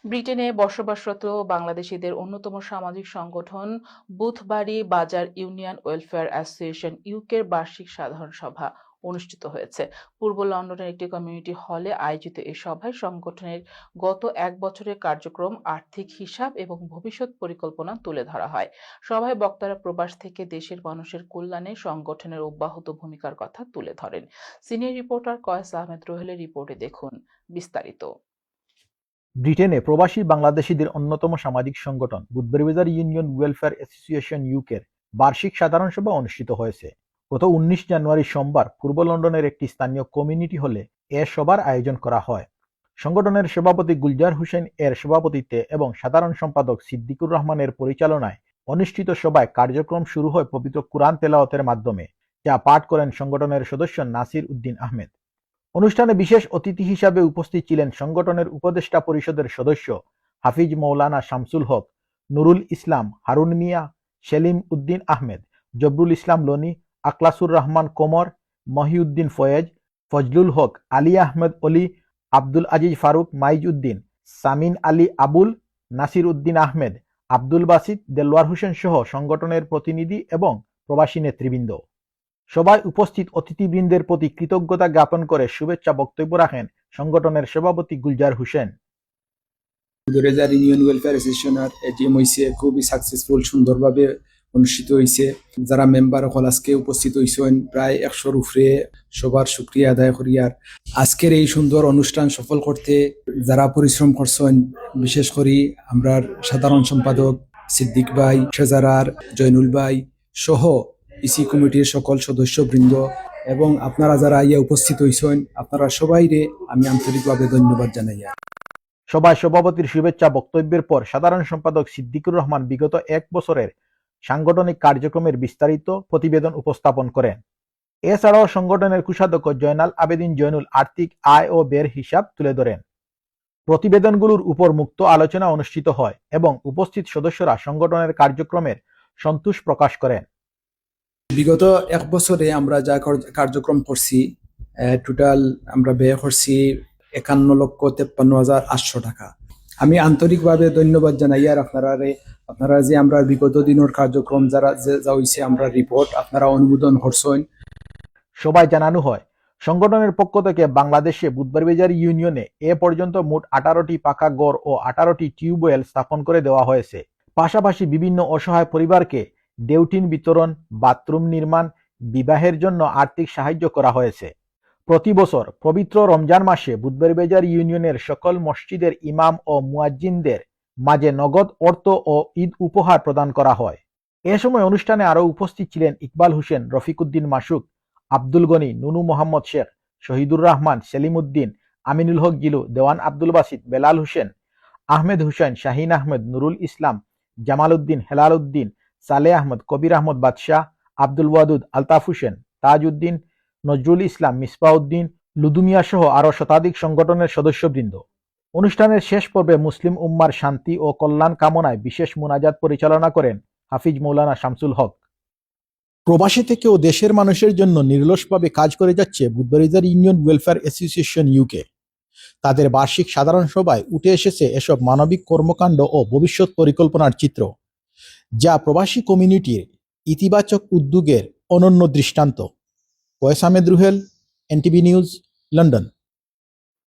ব্রিটেনে বসবাসরত বাংলাদেশিদের অন্যতম সামাজিক সংগঠন বুথবাড়ি বাজার ইউনিয়ন ওয়েলফেয়ার অ্যাসোসিয়েশন ইউকের বার্ষিক সাধারণ সভা অনুষ্ঠিত হয়েছে। পূর্ব লন্ডনের একটি কমিউনিটি হলে আয়োজিত এই সভায় সংগঠনের গত এক বছরের কার্যক্রম, আর্থিক হিসাব এবং ভবিষ্যৎ পরিকল্পনা তুলে ধরা হয়। সভায় বক্তারা প্রবাস থেকে দেশের মানুষের কল্যাণে সংগঠনের অব্যাহত ভূমিকার কথা তুলে ধরেন। সিনিয়র রিপোর্টার কয়েস আহমেদ রোহেলের রিপোর্টে দেখুন বিস্তারিত। ব্রিটেনে প্রবাসী বাংলাদেশিদের অন্যতম সামাজিক সংগঠন বুথবাড়ি বাজার ইউনিয়ন ওয়েলফেয়ার অ্যাসোসিয়েশন ইউকের বার্ষিক সাধারণ সভা অনুষ্ঠিত হয়েছে। গত 19 জানুয়ারি সোমবার পূর্ব লন্ডনের একটি স্থানীয় কমিউনিটি হলে এ সভার আয়োজন করা হয়। সংগঠনের সভাপতি গুলজার হোসেন এর সভাপতিত্বে এবং সাধারণ সম্পাদক সিদ্দিকুর রহমানের পরিচালনায় অনুষ্ঠিত সভায় কার্যক্রম শুরু হয় পবিত্র কুরআন তেলাওয়াতের মাধ্যমে, যা পাঠ করেন সংগঠনের সদস্য নাসির উদ্দিন আহমেদ। অনুষ্ঠানে বিশেষ অতিথি হিসাবে উপস্থিত ছিলেন সংগঠনের উপদেষ্টা পরিষদের সদস্য হাফিজ মৌলানা শামসুল হক, নুরুল ইসলাম, হারুন মিয়া, সেলিম উদ্দিন আহমেদ, জবরুল ইসলাম লনি, আখলাসুর রহমান কোমর, মহিউদ্দিন ফয়েজ, ফজলুল হক, আলী আহমেদ অলি, আব্দুল আজিজ ফারুক, মাইজ উদ্দিন, সামিন আলী আবুল, নাসির উদ্দিন আহমেদ, আব্দুল বাসিত, দেলোয়ার হোসেন সহ সংগঠনের প্রতিনিধি এবং প্রবাসী নেতৃবৃন্দ। সভায় উপস্থিত অতিথিবৃন্দের প্রতি কৃতজ্ঞতা জ্ঞাপন করে শুভেচ্ছা বক্তব্য রাখেন সংগঠনের সভাপতি গুলজার হোসেন। ইউনিয়ন ওয়েলফেয়ার অ্যাসোসিয়েশনের এজিএম হয়েছে খুবই সাকসেসফুল, সুন্দরভাবে অনুষ্ঠিত হয়েছে। যারা মেম্বার হল আজকে উপস্থিত হয়েছেন প্রায় 100-র উপরে, সবার শুকরিয়া আদায় করিয়ার আজকের এই সুন্দর অনুষ্ঠান সফল করতে যারা পরিশ্রম করছেন, বিশেষ করে আমরা সাধারণ সম্পাদক সিদ্দিক ভাই, ট্রেজারার জয়নুল ভাই সহ ইসি কমিটির সকল সদস্যবৃন্দ এবং আপনারা যারা ইয়া উপস্থিত হয়েছেন, আপনারা সবাইরে আমি আন্তরিকভাবে ধন্যবাদ জানাই। সভায় সভাপতির শুভেচ্ছা বক্তব্যের পর সাধারণ সম্পাদক সিদ্দিকুর রহমান বিগত 1 বছরের সাংগঠনিক কার্যক্রমের বিস্তারিত প্রতিবেদন উপস্থাপন করেন। এছাড়াও সংগঠনের কোষাধ্যক্ষ জয়নাল আবেদিন জয়নুল আর্থিক আয় ও ব্যয়ের হিসাব তুলে ধরেন। প্রতিবেদনগুলোর উপর মুক্ত আলোচনা অনুষ্ঠিত হয় এবং উপস্থিত সদস্যরা সংগঠনের কার্যক্রমের সন্তোষ প্রকাশ করেন। বিগত 1 বছরে আমরা যা কার্যক্রম করছি, টোটাল আমরা ব্যয় করছি 51,53,800 টাকা। আমি আন্তরিকভাবে ধন্যবাদ জানাই আর আপনারা যে আমরা বিগত দিনের কার্যক্রম যারা যা হইছে আমরা রিপোর্ট আপনারা অনুমোদন করছেন। সবাই জানানো হয় সংগঠনের পক্ষ থেকে বাংলাদেশে বুথবাড়ি বাজার ইউনিয়নে এ পর্যন্ত মোট 18টি পাকা ঘর ও 18টি টিউবওয়েল স্থাপন করে দেওয়া হয়েছে। পাশাপাশি বিভিন্ন অসহায় পরিবারকে দেউটিন বিতরণ, বাথরুম নির্মাণ, বিবাহের জন্য আর্থিক সাহায্য করা হয়েছে। প্রতি বছর পবিত্র রমজান মাসে বুথবাড়ি বাজার ইউনিয়নের সকল মসজিদের ইমাম ও মুয়াজ্জিনদের মাঝে নগদ অর্থ ও ঈদ উপহার প্রদান করা হয়। এ সময় অনুষ্ঠানে আরও উপস্থিত ছিলেন ইকবাল হোসেন, রফিকুদ্দিন মাসুক, আব্দুল গনি, নুনু মোহাম্মদ শেখ, শহীদুর রহমান, সেলিম উদ্দিন, আমিনুল হক জিলু, দেওয়ান আব্দুল বাসিত, বেলাল হোসেন, আহমেদ হুসেন, শাহিন আহমেদ, নুরুল ইসলাম, জামাল উদ্দিন, হেলাল উদ্দিন, সালে আহমদ, কবির আহমদ বাদশাহ, আব্দুল ওয়াদুদ, আলতাফ হোসেন, তাজ উদ্দিন, নজরুল ইসলাম, মিসবাহ উদ্দিন, লুদুমিয়া সহ আরও শতাধিক সংগঠনের সদস্যবৃন্দ। অনুষ্ঠানের শেষ পর্বে মুসলিম উম্মার শান্তি ও কল্যাণ কামনায় বিশেষ মুনাজাত পরিচালনা করেন হাফিজ মৌলানা শামসুল হক। প্রবাসী থেকে ও দেশের মানুষের জন্য নিরলসভাবে কাজ করে যাচ্ছে বুথবাড়ি বাজার ইউনিয়ন ওয়েলফেয়ার অ্যাসোসিয়েশন ইউকে। তাদের বার্ষিক সাধারণ সভায় উঠে এসেছে এসব মানবিক কর্মকাণ্ড ও ভবিষ্যৎ পরিকল্পনার চিত্র, যা প্রবাসী কমিউনিটির ইতিবাচক উদ্যোগের অনন্য দৃষ্টান্ত। Kayes Ahmed Ruhel, NTV news, London.